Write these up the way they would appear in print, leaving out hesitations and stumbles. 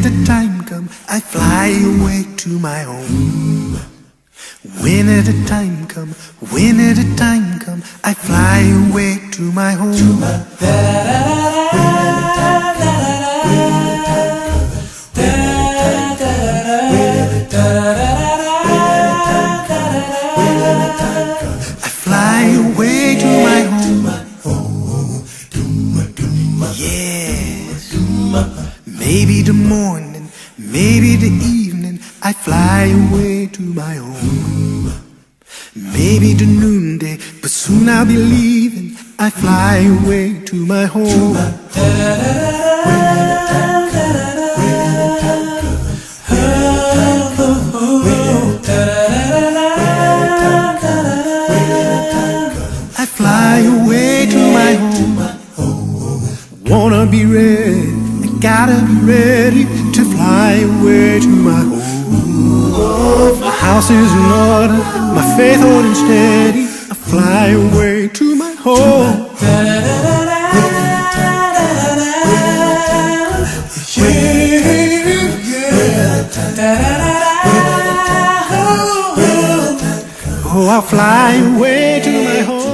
the time comes, I fly away to my home. When the time comes, when the time comes, I fly away to my home. I fly away to my home. Yes. Maybe the morning, maybe the evening, I fly away to my home. Maybe the noonday, but soon I'll be leaving. I fly away to my home. I fly away to my home. Wanna be ready, I gotta be ready to fly away to my home. My house is in order, my faith holding steady. I fly away to my home. Oh, I'll fly away to my home.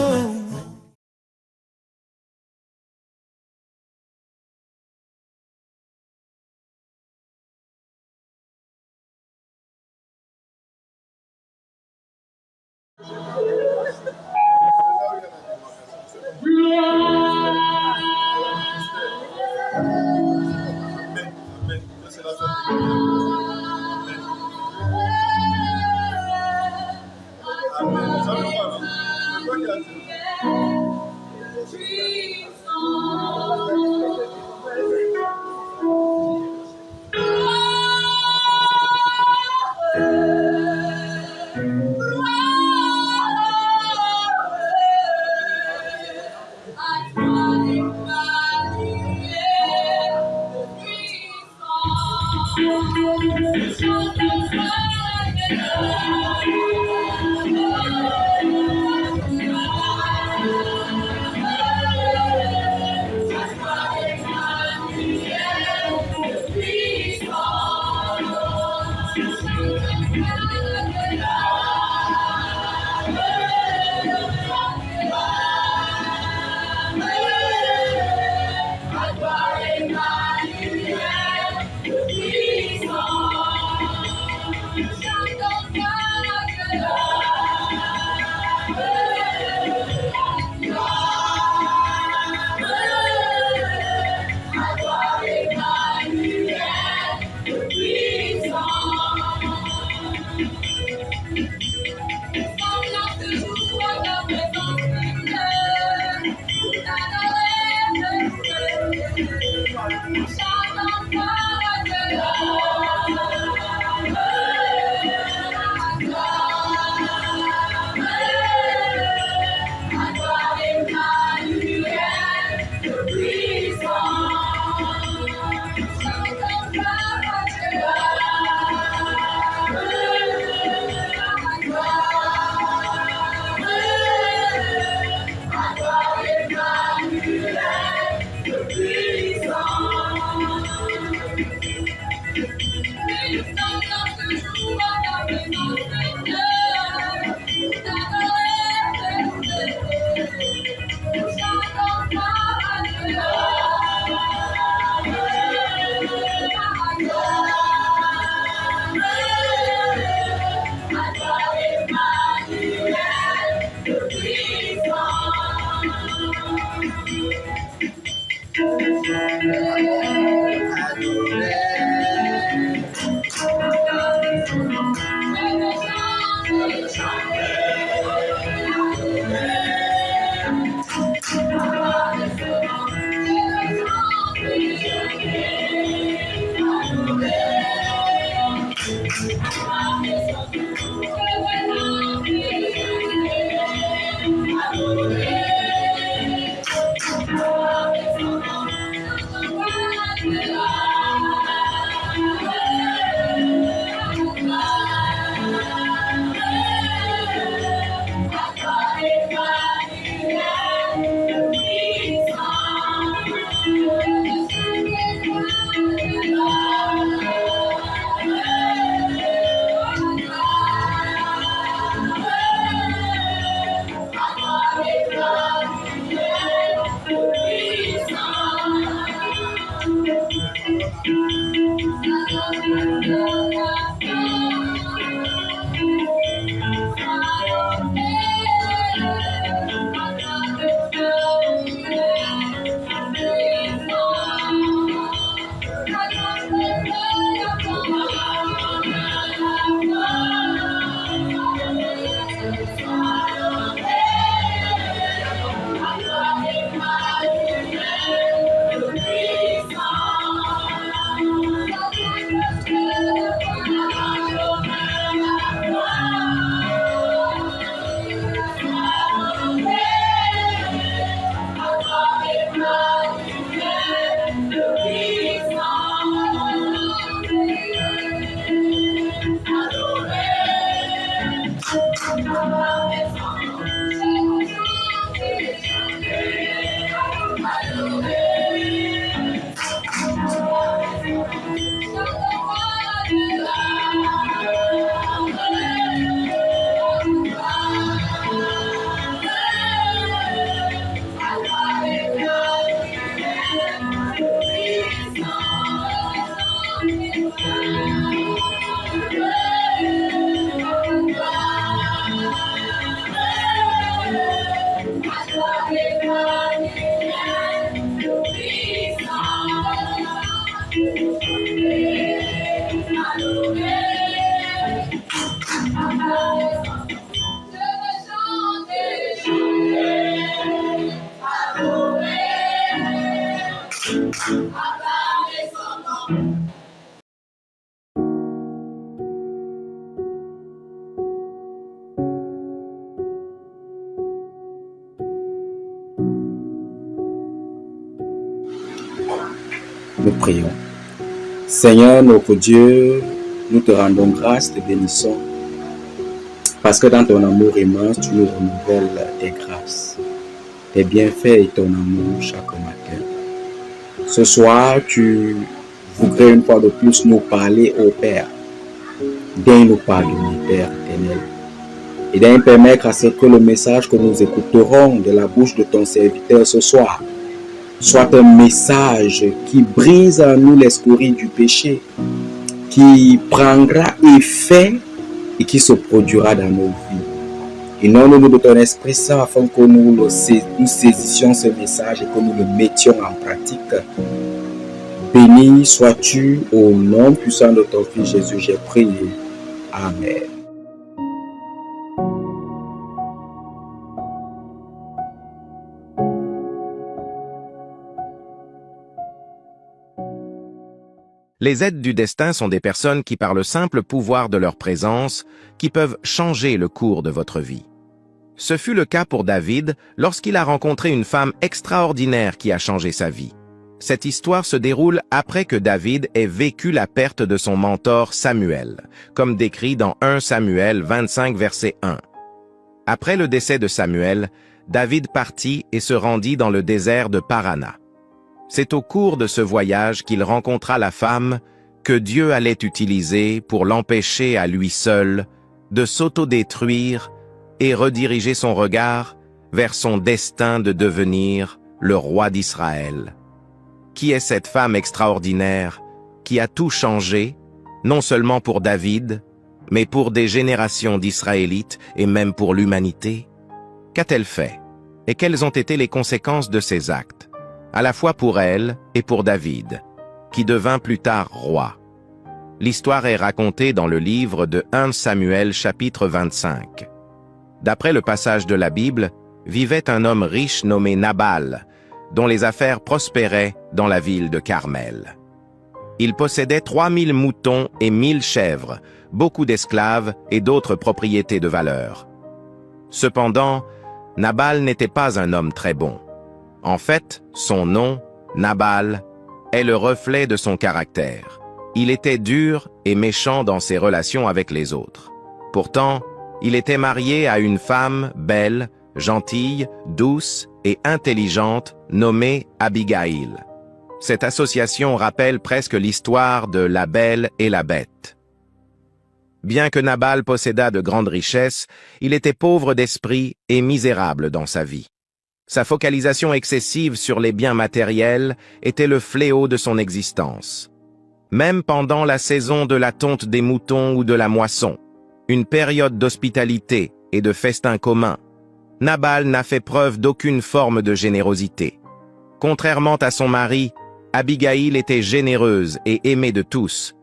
Nous prions. Seigneur, notre Dieu, nous te rendons grâce, te bénissons, parce que dans ton amour immense, tu nous renouvelles tes grâces, tes bienfaits et ton amour chaque matin. Ce soir, tu voudrais une fois de plus nous parler au Père. Viens nous pardonner, Père éternel, et viens permettre à ce que le message que nous écouterons de la bouche de ton serviteur ce soir soit un message qui brise en nous les scories du péché, qui prendra effet et qui se produira dans nos vies. Inonde-nous de ton Esprit Saint afin que nous saisissions ce message et que nous le mettions en pratique. Béni sois-tu au nom puissant de ton Fils Jésus, j'ai prié. Amen. Les êtres du destin sont des personnes qui, par le simple pouvoir de leur présence, qui peuvent changer le cours de votre vie. Ce fut le cas pour David lorsqu'il a rencontré une femme extraordinaire qui a changé sa vie. Cette histoire se déroule après que David ait vécu la perte de son mentor Samuel, comme décrit dans 1 Samuel 25 verset 1. Après le décès de Samuel, David partit et se rendit dans le désert de Parana. C'est au cours de ce voyage qu'il rencontra la femme que Dieu allait utiliser pour l'empêcher à lui seul de s'autodétruire et rediriger son regard vers son destin de devenir le roi d'Israël. Qui est cette femme extraordinaire qui a tout changé, non seulement pour David, mais pour des générations d'Israélites et même pour l'humanité? Qu'a-t-elle fait? Et quelles ont été les conséquences de ses actes, à la fois pour elle et pour David, qui devint plus tard roi? L'histoire est racontée dans le livre de 1 Samuel chapitre 25. D'après le passage de la Bible, vivait un homme riche nommé Nabal, dont les affaires prospéraient dans la ville de Carmel. Il possédait 3000 moutons et 1000 chèvres, beaucoup d'esclaves et d'autres propriétés de valeur. Cependant, Nabal n'était pas un homme très bon. En fait, son nom, Nabal, est le reflet de son caractère. Il était dur et méchant dans ses relations avec les autres. Pourtant, il était marié à une femme belle, gentille, douce et intelligente nommée Abigail. Cette association rappelle presque l'histoire de la Belle et la Bête. Bien que Nabal possédât de grandes richesses, il était pauvre d'esprit et misérable dans sa vie. Sa focalisation excessive sur les biens matériels était le fléau de son existence. Même pendant la saison de la tonte des moutons ou de la moisson, une période d'hospitalité et de festins communs, Nabal n'a fait preuve d'aucune forme de générosité. Contrairement à son mari, Abigail était généreuse et aimée de tous.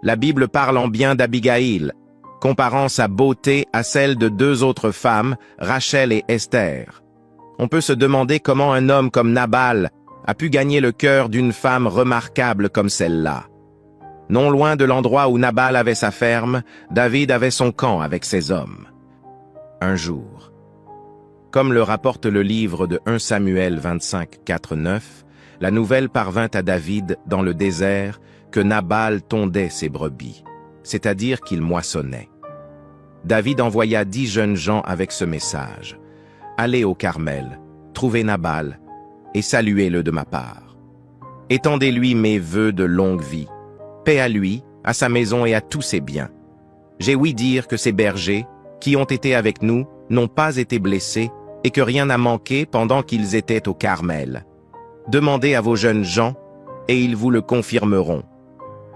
La Bible parle en bien d'Abigail, comparant sa beauté à celle de deux autres femmes, Rachel et Esther. On peut se demander comment un homme comme Nabal a pu gagner le cœur d'une femme remarquable comme celle-là. Non loin de l'endroit où Nabal avait sa ferme, David avait son camp avec ses hommes. Un jour, comme le rapporte le livre de 1 Samuel 25, 4, 9, la nouvelle parvint à David dans le désert que Nabal tondait ses brebis, c'est-à-dire qu'il moissonnait. David envoya 10 jeunes gens avec ce message. « Allez au Carmel, trouvez Nabal, et saluez-le de ma part. Étendez-lui mes vœux de longue vie. Paix à lui, à sa maison et à tous ses biens. J'ai ouï dire que ces bergers, qui ont été avec nous, n'ont pas été blessés, et que rien n'a manqué pendant qu'ils étaient au Carmel. Demandez à vos jeunes gens, et ils vous le confirmeront.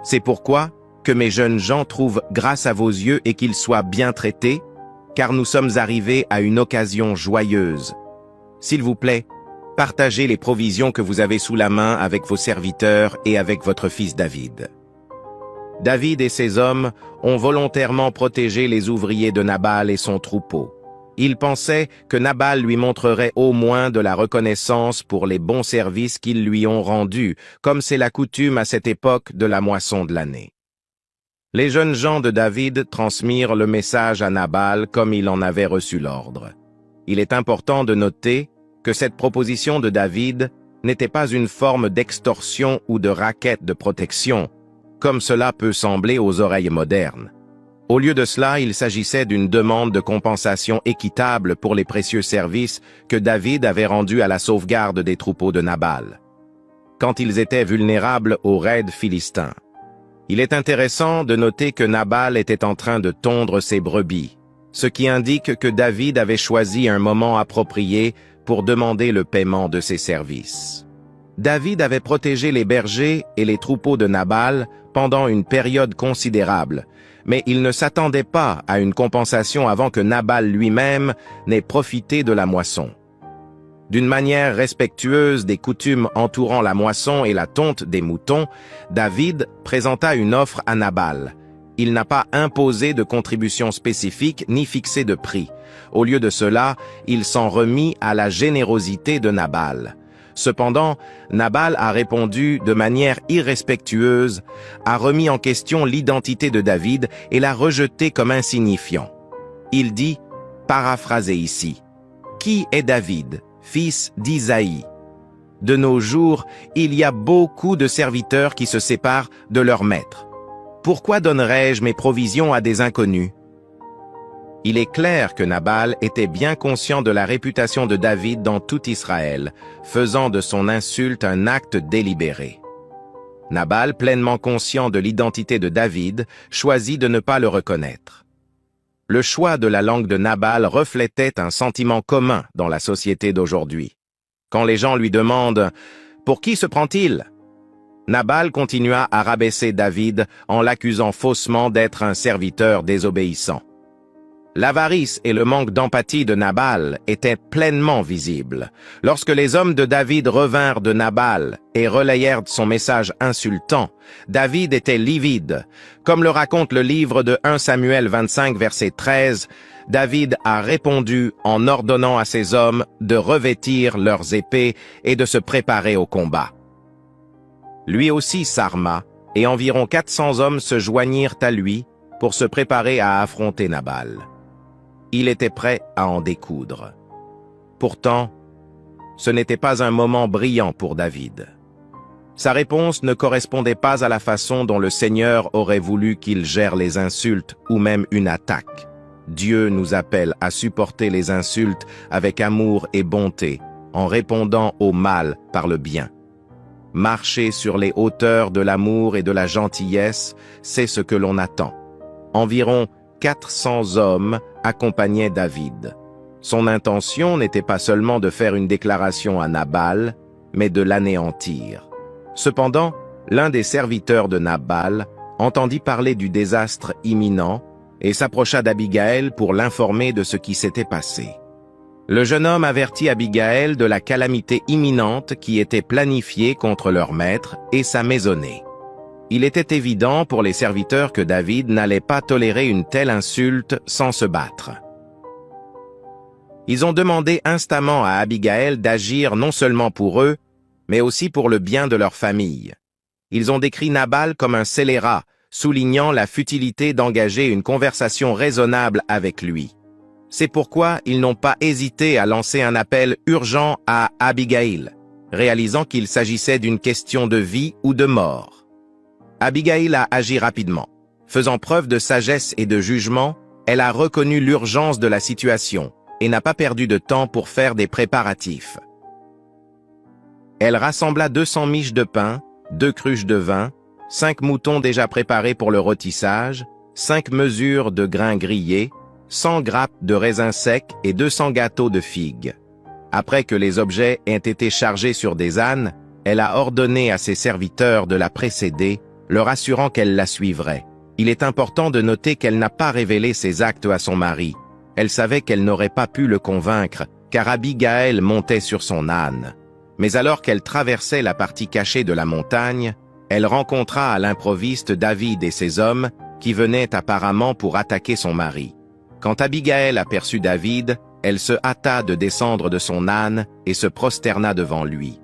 C'est pourquoi que mes jeunes gens trouvent grâce à vos yeux et qu'ils soient bien traités, car nous sommes arrivés à une occasion joyeuse. S'il vous plaît, partagez les provisions que vous avez sous la main avec vos serviteurs et avec votre fils David. » David et ses hommes ont volontairement protégé les ouvriers de Nabal et son troupeau. Ils pensaient que Nabal lui montrerait au moins de la reconnaissance pour les bons services qu'ils lui ont rendus, comme c'est la coutume à cette époque de la moisson de l'année. Les jeunes gens de David transmirent le message à Nabal comme il en avait reçu l'ordre. Il est important de noter que cette proposition de David n'était pas une forme d'extorsion ou de racket de protection, comme cela peut sembler aux oreilles modernes. Au lieu de cela, il s'agissait d'une demande de compensation équitable pour les précieux services que David avait rendus à la sauvegarde des troupeaux de Nabal, quand ils étaient vulnérables aux raids philistins. Il est intéressant de noter que Nabal était en train de tondre ses brebis, ce qui indique que David avait choisi un moment approprié pour demander le paiement de ses services. David avait protégé les bergers et les troupeaux de Nabal pendant une période considérable, mais il ne s'attendait pas à une compensation avant que Nabal lui-même n'ait profité de la moisson. D'une manière respectueuse des coutumes entourant la moisson et la tonte des moutons, David présenta une offre à Nabal. Il n'a pas imposé de contribution spécifique ni fixé de prix. Au lieu de cela, il s'en remit à la générosité de Nabal. Cependant, Nabal a répondu de manière irrespectueuse, a remis en question l'identité de David et l'a rejeté comme insignifiant. Il dit, paraphrasé ici, « Qui est David, fils d'Isaïe ? De nos jours, il y a beaucoup de serviteurs qui se séparent de leur maître. Pourquoi donnerais-je mes provisions à des inconnus ?» Il est clair que Nabal était bien conscient de la réputation de David dans tout Israël, faisant de son insulte un acte délibéré. Nabal, pleinement conscient de l'identité de David, choisit de ne pas le reconnaître. Le choix de la langue de Nabal reflétait un sentiment commun dans la société d'aujourd'hui. Quand les gens lui demandent « Pour qui se prend-il ?» Nabal continua à rabaisser David en l'accusant faussement d'être un serviteur désobéissant. L'avarice et le manque d'empathie de Nabal étaient pleinement visibles. Lorsque les hommes de David revinrent de Nabal et relayèrent son message insultant, David était livide. Comme le raconte le livre de 1 Samuel 25, verset 13, David a répondu en ordonnant à ses hommes de revêtir leurs épées et de se préparer au combat. Lui aussi s'arma, et environ 400 hommes se joignirent à lui pour se préparer à affronter Nabal. Il était prêt à en découdre. Pourtant, ce n'était pas un moment brillant pour David. Sa réponse ne correspondait pas à la façon dont le Seigneur aurait voulu qu'il gère les insultes ou même une attaque. Dieu nous appelle à supporter les insultes avec amour et bonté, en répondant au mal par le bien. Marcher sur les hauteurs de l'amour et de la gentillesse, c'est ce que l'on attend. Environ 400 hommes accompagnaient David. Son intention n'était pas seulement de faire une déclaration à Nabal, mais de l'anéantir. Cependant, l'un des serviteurs de Nabal entendit parler du désastre imminent et s'approcha d'Abigaël pour l'informer de ce qui s'était passé. Le jeune homme avertit Abigaël de la calamité imminente qui était planifiée contre leur maître et sa maisonnée. Il était évident pour les serviteurs que David n'allait pas tolérer une telle insulte sans se battre. Ils ont demandé instamment à Abigaël d'agir non seulement pour eux, mais aussi pour le bien de leur famille. Ils ont décrit Nabal comme un scélérat, soulignant la futilité d'engager une conversation raisonnable avec lui. C'est pourquoi ils n'ont pas hésité à lancer un appel urgent à Abigaïl, réalisant qu'il s'agissait d'une question de vie ou de mort. Abigaïl a agi rapidement. Faisant preuve de sagesse et de jugement, elle a reconnu l'urgence de la situation et n'a pas perdu de temps pour faire des préparatifs. Elle rassembla 200 miches de pain, 2 cruches de vin, 5 moutons déjà préparés pour le rôtissage, 5 mesures de grains grillés, 100 grappes de raisins secs et 200 gâteaux de figues. Après que les objets aient été chargés sur des ânes, elle a ordonné à ses serviteurs de la précéder, leur assurant qu'elle la suivrait. Il est important de noter qu'elle n'a pas révélé ses actes à son mari. Elle savait qu'elle n'aurait pas pu le convaincre, car Abigaël montait sur son âne. Mais alors qu'elle traversait la partie cachée de la montagne, elle rencontra à l'improviste David et ses hommes qui venaient apparemment pour attaquer son mari. Quand Abigaël aperçut David, elle se hâta de descendre de son âne et se prosterna devant lui.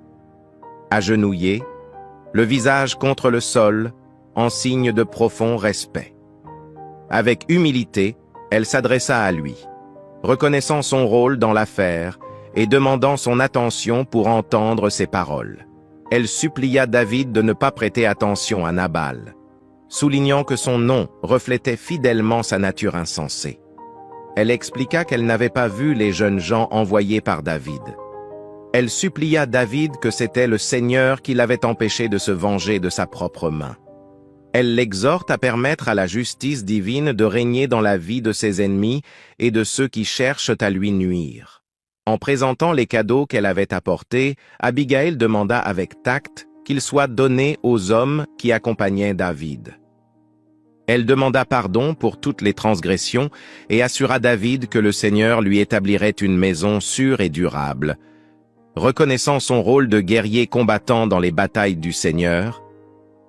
Agenouillée, le visage contre le sol, en signe de profond respect. Avec humilité, elle s'adressa à lui, reconnaissant son rôle dans l'affaire et demandant son attention pour entendre ses paroles. Elle supplia David de ne pas prêter attention à Nabal, soulignant que son nom reflétait fidèlement sa nature insensée. Elle expliqua qu'elle n'avait pas vu les jeunes gens envoyés par David. Elle supplia David que c'était le Seigneur qui l'avait empêché de se venger de sa propre main. Elle l'exhorte à permettre à la justice divine de régner dans la vie de ses ennemis et de ceux qui cherchent à lui nuire. En présentant les cadeaux qu'elle avait apportés, Abigaël demanda avec tact qu'ils soient donnés aux hommes qui accompagnaient David. Elle demanda pardon pour toutes les transgressions et assura David que le Seigneur lui établirait une maison sûre et durable. Reconnaissant son rôle de guerrier combattant dans les batailles du Seigneur,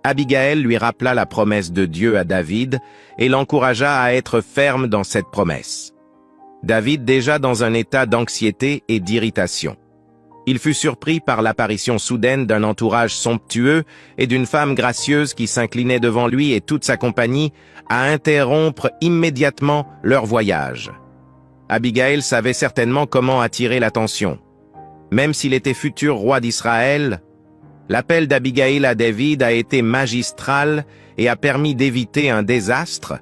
Abigaël lui rappela la promesse de Dieu à David et l'encouragea à être ferme dans cette promesse. David déjà dans un état d'anxiété et d'irritation. Il fut surpris par l'apparition soudaine d'un entourage somptueux et d'une femme gracieuse qui s'inclinait devant lui et toute sa compagnie à interrompre immédiatement leur voyage. Abigaël savait certainement comment attirer l'attention. Même s'il était futur roi d'Israël, l'appel d'Abigaël à David a été magistral et a permis d'éviter un désastre,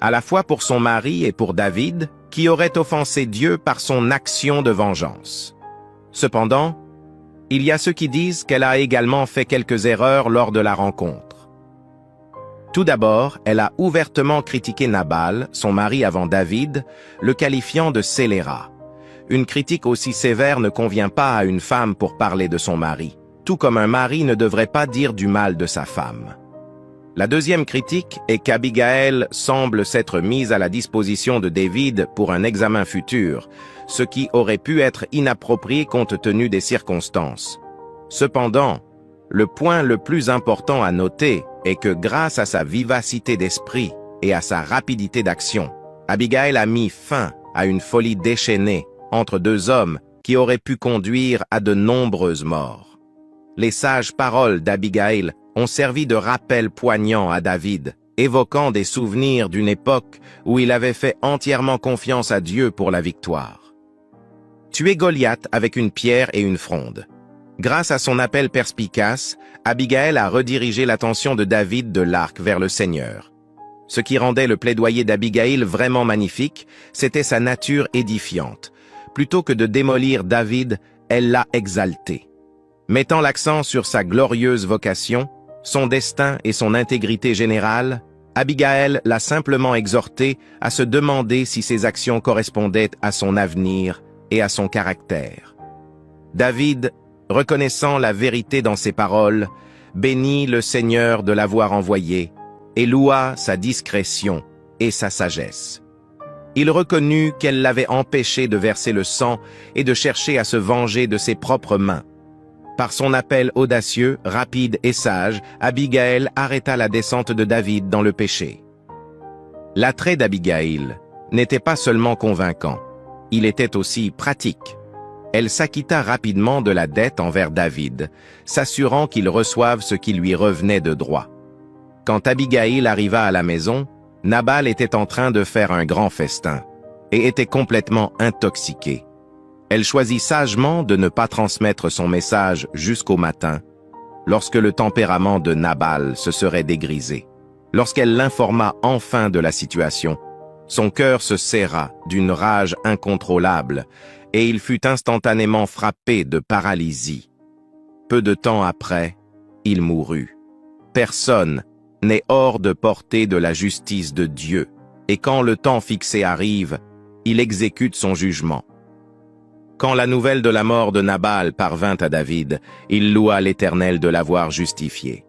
à la fois pour son mari et pour David, qui aurait offensé Dieu par son action de vengeance. Cependant, il y a ceux qui disent qu'elle a également fait quelques erreurs lors de la rencontre. Tout d'abord, elle a ouvertement critiqué Nabal, son mari avant David, le qualifiant de scélérat. Une critique aussi sévère ne convient pas à une femme pour parler de son mari, tout comme un mari ne devrait pas dire du mal de sa femme. La deuxième critique est qu'Abigaël semble s'être mise à la disposition de David pour un examen futur, ce qui aurait pu être inapproprié compte tenu des circonstances. Cependant, le point le plus important à noter est que grâce à sa vivacité d'esprit et à sa rapidité d'action, Abigaël a mis fin à une folie déchaînée entre deux hommes qui auraient pu conduire à de nombreuses morts. Les sages paroles d'Abigaël ont servi de rappel poignant à David, évoquant des souvenirs d'une époque où il avait fait entièrement confiance à Dieu pour la victoire. Tuer Goliath avec une pierre et une fronde. Grâce à son appel perspicace, Abigaël a redirigé l'attention de David de l'arc vers le Seigneur. Ce qui rendait le plaidoyer d'Abigaël vraiment magnifique, c'était sa nature édifiante. Plutôt que de démolir David, elle l'a exalté. Mettant l'accent sur sa glorieuse vocation, son destin et son intégrité générale, Abigaël l'a simplement exhorté à se demander si ses actions correspondaient à son avenir et à son caractère. David, reconnaissant la vérité dans ses paroles, bénit le Seigneur de l'avoir envoyé et loua sa discrétion et sa sagesse. Il reconnut qu'elle l'avait empêché de verser le sang et de chercher à se venger de ses propres mains. Par son appel audacieux, rapide et sage, Abigaël arrêta la descente de David dans le péché. L'attrait d'Abigaël n'était pas seulement convaincant, il était aussi pratique. Elle s'acquitta rapidement de la dette envers David, s'assurant qu'il reçoive ce qui lui revenait de droit. Quand Abigaël arriva à la maison, Nabal était en train de faire un grand festin et était complètement intoxiqué. Elle choisit sagement de ne pas transmettre son message jusqu'au matin, lorsque le tempérament de Nabal se serait dégrisé. Lorsqu'elle l'informa enfin de la situation, Son cœur se serra d'une rage incontrôlable, et il fut instantanément frappé de paralysie. Peu de temps après, il mourut. Personne n'est hors de portée de la justice de Dieu, et quand le temps fixé arrive, il exécute son jugement. Quand la nouvelle de la mort de Nabal parvint à David, il loua l'Éternel de l'avoir justifié.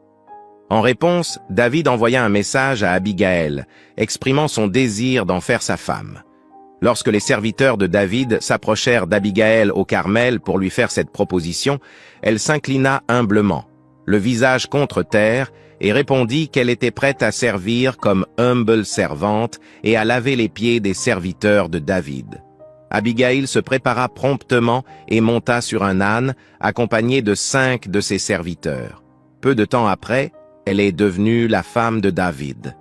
En réponse, David envoya un message à Abigaël, exprimant son désir d'en faire sa femme. Lorsque les serviteurs de David s'approchèrent d'Abigaël au Carmel pour lui faire cette proposition, elle s'inclina humblement, le visage contre terre, et répondit qu'elle était prête à servir comme humble servante et à laver les pieds des serviteurs de David. Abigaïl se prépara promptement et monta sur un âne, accompagnée de 5 de ses serviteurs. Peu de temps après, elle est devenue la femme de David.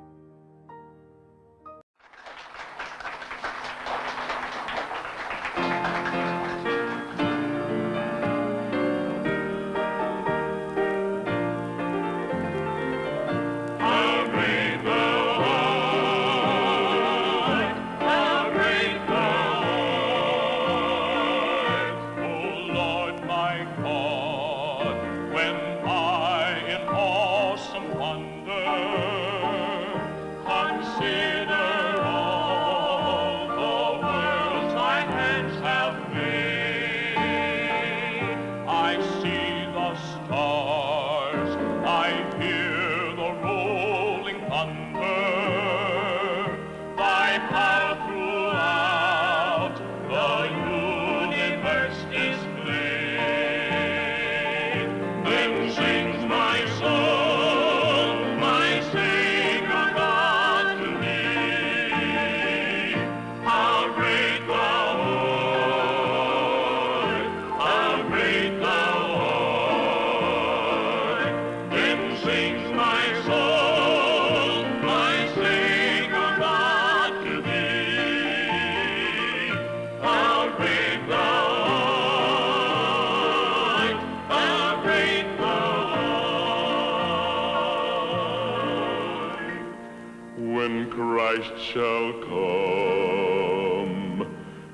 When Christ shall come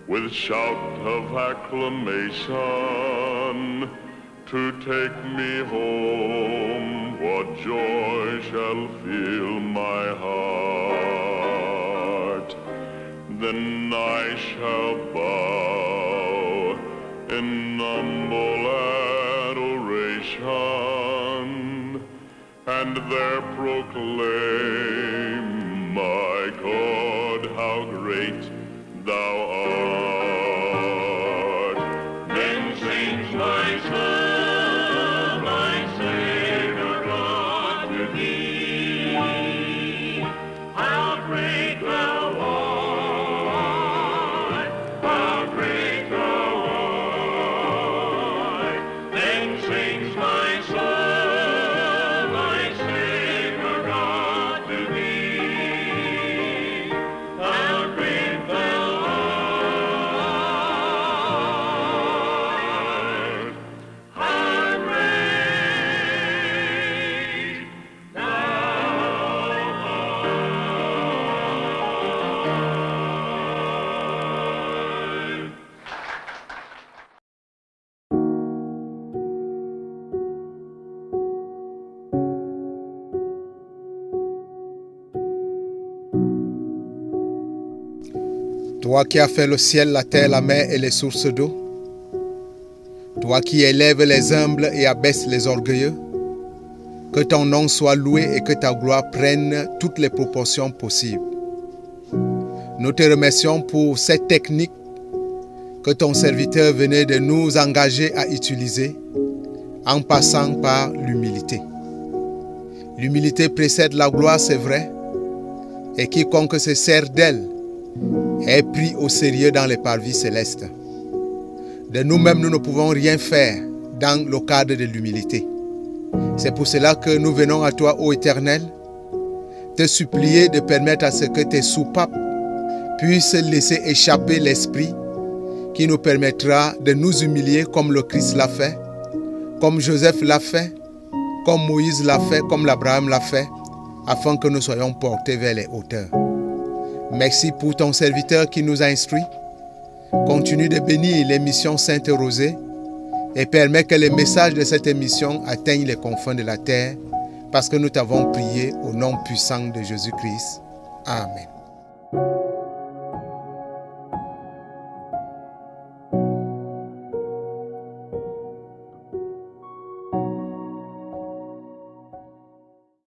with shout of acclamation to take me home, what joy shall fill my heart. Then I shall bow in humble adoration and there proclaim, my God, how great thou art. Then sings my soul, my Savior God, to thee. How great thou art, how great thou art. Then sings my soul, my Savior God, to thee. Toi qui as fait le ciel, la terre, la mer et les sources d'eau, toi qui élèves les humbles et abaisses les orgueilleux, que ton nom soit loué et que ta gloire prenne toutes les proportions possibles. Nous te remercions pour cette technique que ton serviteur venait de nous engager à utiliser en passant par l'humilité. L'humilité précède la gloire, c'est vrai, et quiconque se sert d'elle est pris au sérieux dans les parvis célestes. De nous-mêmes, nous ne pouvons rien faire dans le cadre de l'humilité. C'est pour cela que nous venons à toi, ô Éternel, te supplier de permettre à ce que tes soupapes puissent laisser échapper l'esprit qui nous permettra de nous humilier comme le Christ l'a fait, comme Joseph l'a fait, comme Moïse l'a fait, comme l'Abraham l'a fait, afin que nous soyons portés vers les hauteurs. Merci pour ton serviteur qui nous a instruits. Continue de bénir l'émission Sainte-Rosée et permets que les messages de cette émission atteignent les confins de la terre parce que nous t'avons prié au nom puissant de Jésus-Christ. Amen.